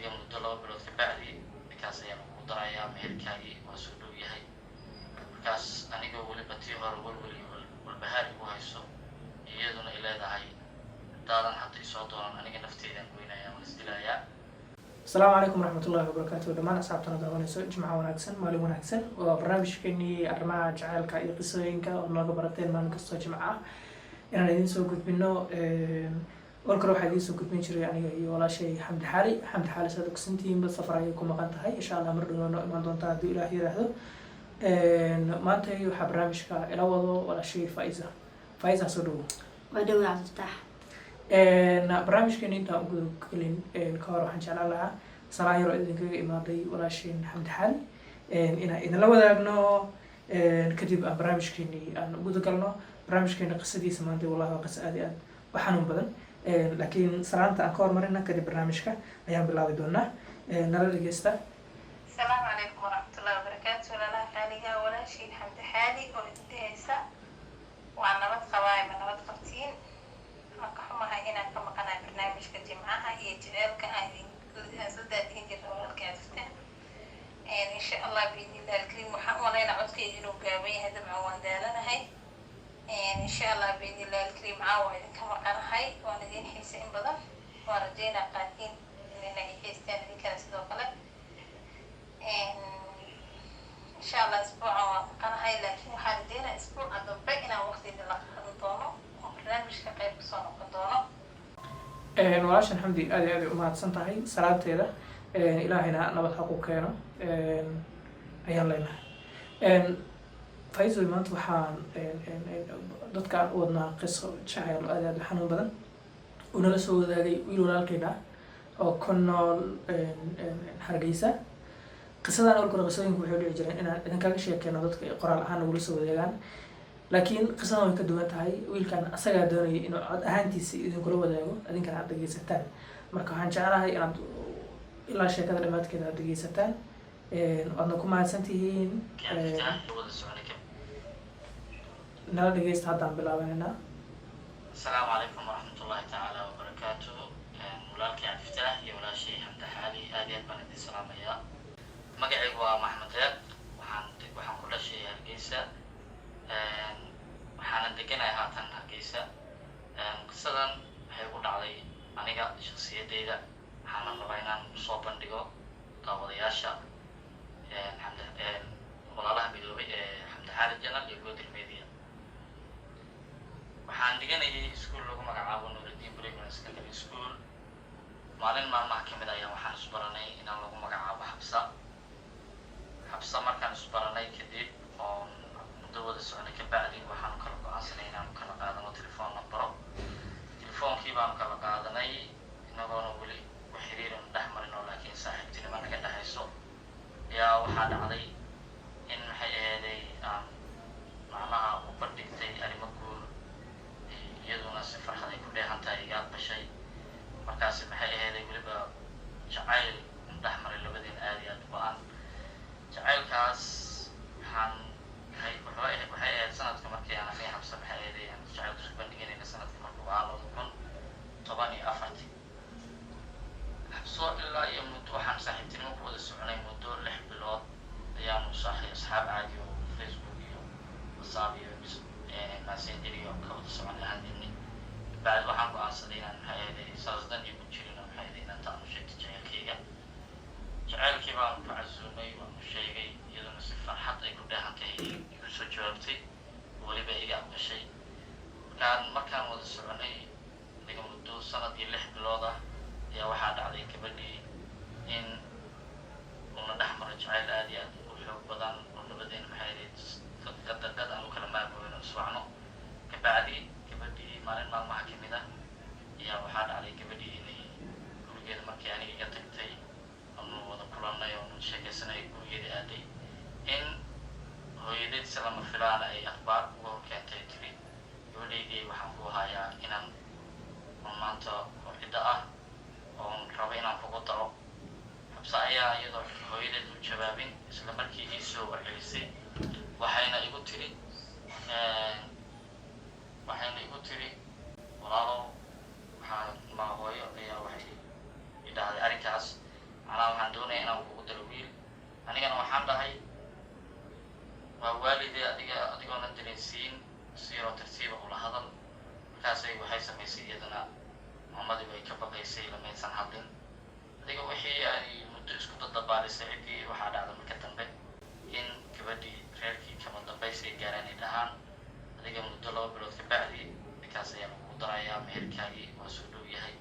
adiga muddo 2 bilood ka bacdi ninkaas ayaan ugu darayaa meherkaagii waa soo dhow yahay markaas aniga weliba tii hore walbahaar igu hayso iyaduna ay leedahay daadan hadda isoo doonan aniga nafteedaan goynayaa waan isdilayaa. السلام عليكم ورحمة الله وبركاته. دمان أصحابنا دعوانيسو جمعة وناكسن مالي وناكسن وبرنامج كني أرماها جعالك إي قصوينك ونوغا براتين ما نكستو جمعة إنا لدين سو قد منو والكرو حديث سو قد من شري يعني ولا شيء حمد حالي سادوك سنتين بالسفر عليكم مقانتهاي إن شاء الله مردنا نؤمن دون تادو إلهي رهدو ما انتهي وحا برنامجك إلا وضو ولا شيء فايزة سودو ودولة عبد الفتاح barnaamijkeena intaan ugu gelin ka hor waxaan jeclaan lahaa salaan yar oo idinkaga imaaday walaasheen xamdi xaali inaan idinla wadaagno kadib aan barnaamijkeenii aan guda galno. barnaamijkeena qisadiisa maanta wallahi waa qiso aad iyo aad u xanuun badan laakiin salaanta aan ka hormarina kadib barnaamijka ayaan bilaabi doonaa. nala dhegeysta. السلام عليكم ورحمة الله وبركاته. ولا خالقها ولا شيء حمد حالي وإنتهيسا وعن نبات قوايم نبات قبتين مكحومها هنا كما قناة برنامج كجمعها هي جعلك سداد هنجر ولك عرفتها إن شاء الله بإذن الله الكريم وحاولنا عدك يجنو قابي هذا معوان دالنا هاي إن شاء الله بإذن الله الكريم عاوة كما قناة هاي واندين حيسين بضل ورجينا قادين إننا يحيستان ذكرة سدوكالك إن شاء الله أسبوع قناة هاي لكن وحالدينا أسبوع أدوبينا وقت إذا لقد دونه برنامج كقيب صار قدونه walaashan xamdi aad iyo aad ay u mahadsan tahay salaanteeda ilaahayna nabad xaq u keeno ayaan leenahay. faisoy maanta waxaan dadkaan u wadnaa qiso jacayl oo aad iyo aad u xanuun badan uu nala soo wadaagay wiil walaalkeyna oo ku nool Hargeysa. qisadan awalkore qisooyinku waxay dhici jireen inaan idinkaga sheekeeno dadka qoraal ahaan nagula soo wadaagaan laakiin qisadan way ka duwan tahay. wiilkan asagaa doonayay inuu cod ahaantiisa idinkula wadaago adinkana aad dhegeysataan. marka waxaan jeclahay inaad ilaa sheekada dhammaadkeeda aad dhegeysataan waadna ku mahadsantihiin. nala dhegeysta haddaan bilaabanayna. السلام عليكم ورحمة الله تعالى وبركاته. ولالك عبد الفتاح يا ولاشي حمد حالي آديات بلد السلام يا مقعي محمد رياض وحان كل شيء هرقيسة waxaana deganahay haatan Hargeysa. qisadan waxay ku dhacday aniga shakhsiyadeyda waxaana rabaa inaan soo bandhigo daawadayaasha walaalaha midoobay ee xamdi xaali janal iyo Goodir Media. waxaan dhiganayay iskuul lagu magacaabo Nuruddin Primary Secondary School. maalin maalmaha kamid ayaa waxaan isbaranay inaan lagu magacaabo Xabsa markaan isbaranay kadib oo wada socnay ka bacdi waxaan kala go'aansanay inaan kala qaadano telefoon nambaro. telefoonkii baan kala qaadanay inagoona weli ku xiriirin dhex marin oo laakiin saaxiibtinimo naga dhexayso ayaa waxaa dhacday in maxay ahaydey aan macnaha u bandhigtay arrimo guur iyaduna si farxad ay ku dheehantahay iga aqbashay. markaasi maxay ahaydey weliba jacayl dhex maray labadeen aad iyo aad u ba'an. jacaylkaas waxay ahayd sanadka markii aan aniga Xabsa maxay ahayd aan jacayl isku bandhiganayna sanadka markuu ahaa 2014. Xabso ilaa iyo muddo waxaan saaxiibtinimo ku wada soconay muddo 6 bilood ayaanu asxaab caadi oo Facebook iyo WhatsApp iyo Messenger iyo ka wada soconay hadini. bacdi waxaan go'aansaday inaan maxay ahayd saasdan iyo ku jirin maxay ahayd inaan taan u sheegto jacaylkayga. jacaylkii baan ku casuumay waan u sheegay iyaduna si farxad ay ku dheehantahay igu soo jawaabtay weliba iga aqbashay. markaan wada soconay adiga muddo sanad iyo 6 bilood ah ayaa waxaa dhacday gabadhii in uuna dhex maray jacayl aad iyo aad u xoog badan oo labadeena maxay ahayd dad aan u kala maarmooyno iswacno. kabacdi gabadhii maalin maalmaha kamid ah ayaa waxaa dhacday gabadhii inay gurigeeda markii aniga iga tagtay aanu wada kulannay oonu sheekaysanay gurigeeda aaday in hooyadeed si lama filaan ay akhbaar uga keentay tiri gabadhaydii waxaan ku hayaa inaan maanta oo cidda ah oon rabo inaan kugu daro. Xabsa ayaa iyadoo hooyadeed u jawaabin isla markii ii soo warcelisay waxayna igu tiri walaalow waxaan ma hooyo ayaa waxay idhaahday arrinkaas samaysay iyadana mamadii bay ka baqaysay lamaysan hadlin adiga wixii ay muddo isku dadabaalisay ciddii waxaa dhacda marka dambe in gabadhii reerkii kama dambaysi ay gaaraan ay dhahaan adiga muddo 2 bilood ka bacdi ninkaas ayaa lagu darayaa meherkaagii waa soo dhow yahay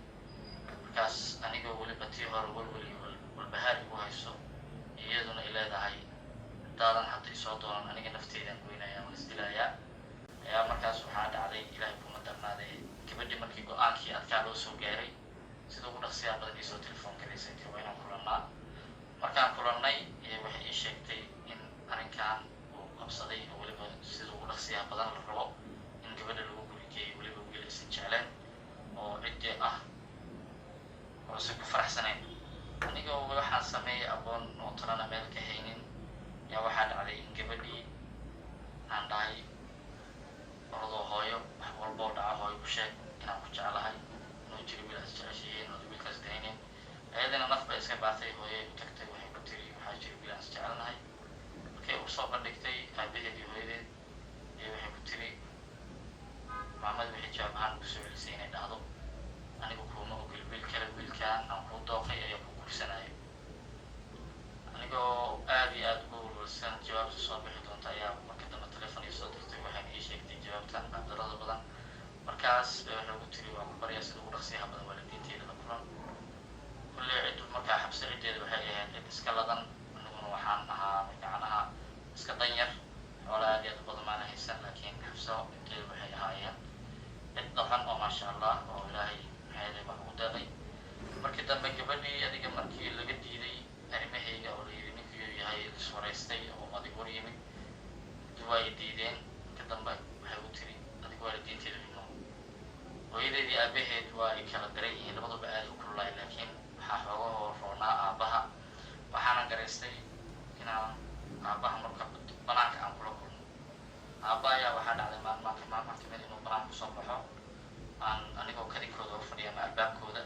markaas anigoo weliba tii hore walbahaar igu hayso iyaduna ay leedahay daadan hadday soo doonaan aniga nafteedaan goynaya waan isdilayaa ayaa markaas waxaa dhacday ilaahay kuma darnaaday gabadhii markii go-aankii adkaa loo soo gaaray sida ugu dhaqsiyaa badan iisoo telefoon galaysay tii waa inaan kulannaa markaan kulannay waxay ii sheegtay in arrinkan uu qabsaday oo weliba sida ugu dhaqsiyaa badan la rabo in gabadha lagu gurigeeyo weliba wiil aysan jecleen oo ciddii ah oo si ku faraxsanayn anigoo waxaan sameeyay aqoon oo talana meel ka haynin yaa waxaa dhacday in gabadhii aan dhahay orodoo hooyo wax walboo dhaca hooyo ku sheeg inaan ku jeclahay inuu jiro wiil aas jeceshihiin oo wiilkaas daynin ayadana naf bay iska baatay hooyay u tagtay waxay ku tiri waxaa jiro wiil aas jecelnahay markay u soo bandhigtay aabaheed iyo hooyadeed iyo waxay ku tiri maamad waxay jawaab ahaan ugu soo celisay inay dhahdo anigu kuuma ogol wiil kale wiilkaan aan kuu dooqay ayaa ku guursanayo anigoo aad iyo aad ugu walwalsan jawaabta soo bixi doonta ayaa marka dambe telefoon ii soo dirtay waxayna ii sheegtay jawaabtan qaabdarada badan markaas bay waxay ugu tiri waa ku baryaa sida ugu dhaqsiyaha badan waalidiinteeda la kulan kulley ciddu markaa xabsi ciddeeda waxay ahayd cid iska ladan aniguna waxaan ahaa gacanaha iska danyar xoola aad iyo aad u badan maana haysan laakiin xabso ciddeeda waxay ahaayeen cid dhaqan oo maasha allah oo ilaahay maxayday wax ugu deeqay markii dambe gabadhii adiga markii laga diiday arrimahayga oo layidhi ninkii yahay iswaraystay oo adig war yimid waa ay diideen ka dambe waxay u tiri adiga waalidiinteeda xubno hooyadeedii aabaheed waa ay kala daran yihiin labaduba aad u kululaay laakiin waxaa xoogahoo roonaa aabbaha waxaana garaystay inaan aabbaha marka banaanka aan kula kulno aabba ayaa waxaa dhacday maalmaha kamid inuu banaanka kusoo baxo aan anigoo kadinkooda u fadhiya ama albaabkooda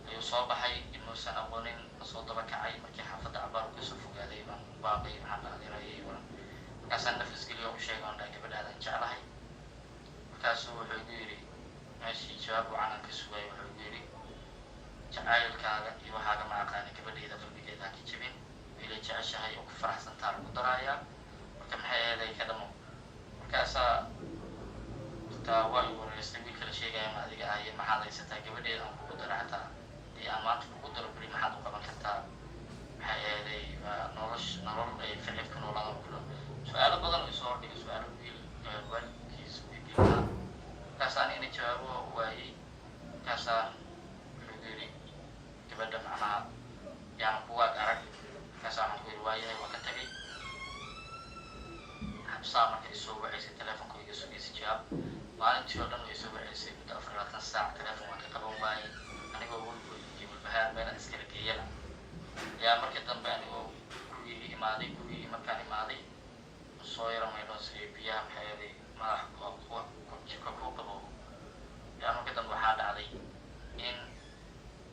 ayuu soo baxay inuusan aqoonin lasoo daba kacay markii xaafadda cabaar uu kasoo fogaaday baan baaqay maxaan dhaadirayay markaasaan nafisgeliyo u sheegay on dhaa gabadhaadaan jeclahay markaasuu wuxuu igu yidhi meeshii jawaab wacanaan ka sugayay wuxuu igu yidhi jacaylkaaga iyo waxaaga ma aqaani gabadhayda qalbigeeda ha ka jebin wiilay jeceshahay oo ku faraxsantaa lagu daraayaa marka maxay eeday ka dhamo markaasaa taa waa igu wareystay wiilka la sheegaya ma adiga ahaye maxaad haysataa gabadheeda aan kugu dara xataa dii aan maanta kugu daro beri maxaad u qaban kartaa maxay eeday nolol ay ficil ku noolaadaan kula su-aalo badan oo isoo hordhigay su-aalo wiil waalidkiis weydiinaa markaasaa anigana jawaabo waayey markaasaa wuxuu yidhi gabadha macnaha yaan bugaag arag markaasaa waxaan ku yidhi waayahay waa ka tagay xabsaa marka isoo waceysay telefonka iga sugaysay jawaab maalintii oo dhan way soo waceysay muddo 24 saac telefoon waan ka qaban waayey anigoo walwal bahaar meelaan iskala geeyana ayaa markii dambe anigoo gurigii markaan imaaday soo yara maydhoo siiyey biyaha maxay yeelay madax jirka kuu qaboobo ayaa markii dambe waxaa dhacday in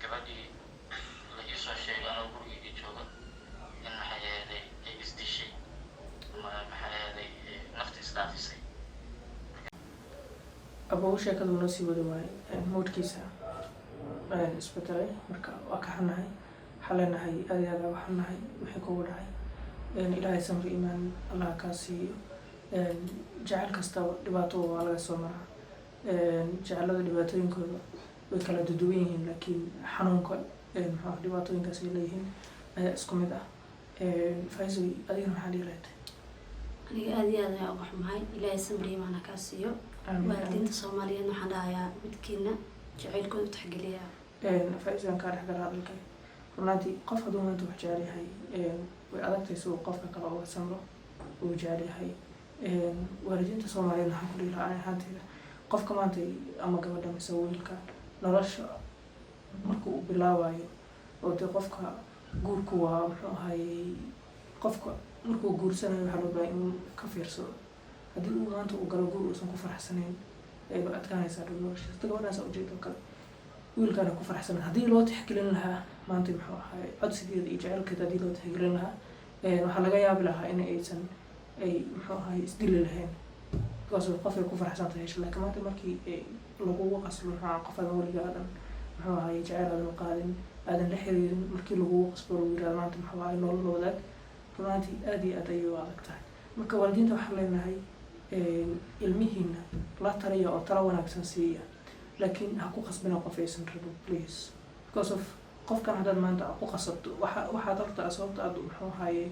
gabadhii la iisoo sheegay anoo gurigeygii jooga in maxay yeelay ay isdishay maxay yeelay nafta isdhaafisay abow sheekadu noo sii wada waaye moodkiisa isbedelay marka waa ka xunnahay waxaa leenahay aad iyo aad waa xunnahay wixii kugu dhacay ilaahay samri iimaan allah kaa siiyo jecel kastaba dhibaato waa laga soo maraa jecelada dhibaatooyinkooda way kala duduwan yihiin laakiin xanuunka maxaa dhibaatooyinkaas ay leeyihiin ayaa isku mid ah faisoy adigana maxaa dhihi lahayd aniga aad iyo aad ayaa uga xumahay ilaahay samri iimaan ha kaa siiyo waalidiinta soomaaliyeed waxaan dhahayaa midkiina jacaylkooda u taxgeliyaa faisoan kaa dhexgala hadalkay runaantii qof hadduu maanta wax jecel yahay way adagtay si uu qofka kale uga samro uu jecel yahay waalidiinta soomaaliyeed waxaan ku dhihi lahaa ani ahaanteyda qofka maanta ama gabadha mise wiilka nolosha marka uu bilaabayo oo dee qofka guurku waa muxuu ahayey qofka markuu guursanayo waxaa loo baahay inuu ka fiirsado haddii uu maanta uu galo guur uusan ku faraxsanayn ayba adkaanaysaa dhow noloshiisa hada gabadhaasa ujeedo kale wiilkaana ku faraxsanayn haddii loo tixgelin lahaa maanta muxuu ahay codsigeeda iyo jecelkeeda haddii loo tixgelin lahaa waxaa laga yaabi lahaa in aysan ay muxuu ahay isdili lahayn because qof ay ku faraxsan tahay hesho laakiin maanta markii lagugu qasbo qof aadan weliga aadan muxuu ahaye jecel aadan qaadin aadan la xiriirin markii lagugu qasbo lagu yirahdo maanta muxuu ahaye nolol wadaag runaantii aad iyo aad ayay u adag tahay marka waalidiinta waxaan leenahay ilmihiina la taliya oo talo wanaagsan siiya laakiin ha ku qasbina qof aysan rabin please because of qofkan haddaad maanta ku qasabto waxaad horta sababta aad muxuu ahaye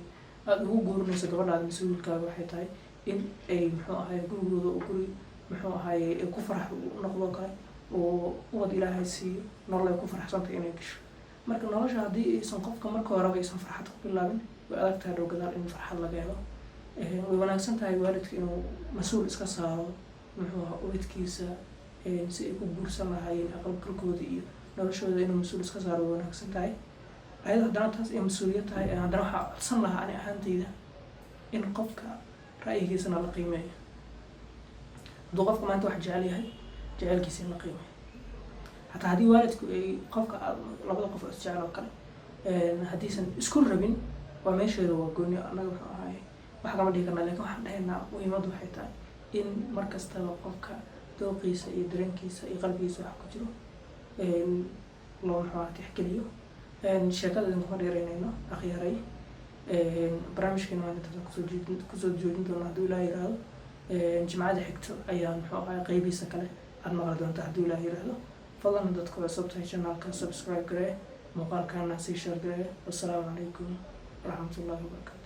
aada ugu guurinayso gabadhaada mise wiilkaaga waxay tahay in ay muxuu ahaye gurigooda oo guri muxuu ahaye ku farax noqdo kale oo ubad ilaahay siiyo nolol ay ku faraxsantahay inay gasho marka nolosha haddii aysan qofka marka horeba aysan farxad ku bilaabin way adag tahay dhow gadaal in farxad laga helo way wanaagsan tahay waalidka inuu mas-uul iska saaro muxuu ahaa ubadkiisa si ay ku guursan lahaayeen aqalgalkooda iyo noloshooda inuu mas-uul iska saaro way wanaagsan tahay ayada haddana taas ay mas-uuliyad tahay haddana waxaa codsan lahaa ani ahaantayda in qofka ra'yigiisana la qiimeeyo hadduu qofka maanta wax jecel yahay jecelkiisa in la qiimeeyo hataa haddii waalidku ay qofka labada qof is jecel oo kale haddiisan isku rabin waa meesheeda waa gooni annaga wuxuu ahaye wax kama dhihi karnaa lakin waxaan dhahaynaa muhiimaddu waxay tahay in markastaba qofka dooqiisa iyo dareenkiisa iyo qalbigiisa wax ku jiro loo muxuu aha tixgeliyo sheekada idinkuma dheereynayno akhyaray barnaamijkeena maalintaas kusoo joojin doona hadduu ilaah yiraahdo jimcada xigto ayaa muxuu ahaa qeybiisa kale aad maqli doonta hadduu ilaah yiraahdo fadlan dadka cusub tahay channelka subscribe garee muuqaalkana sii share garee wassalaamu calaykum waraxmatullahi wabarakatu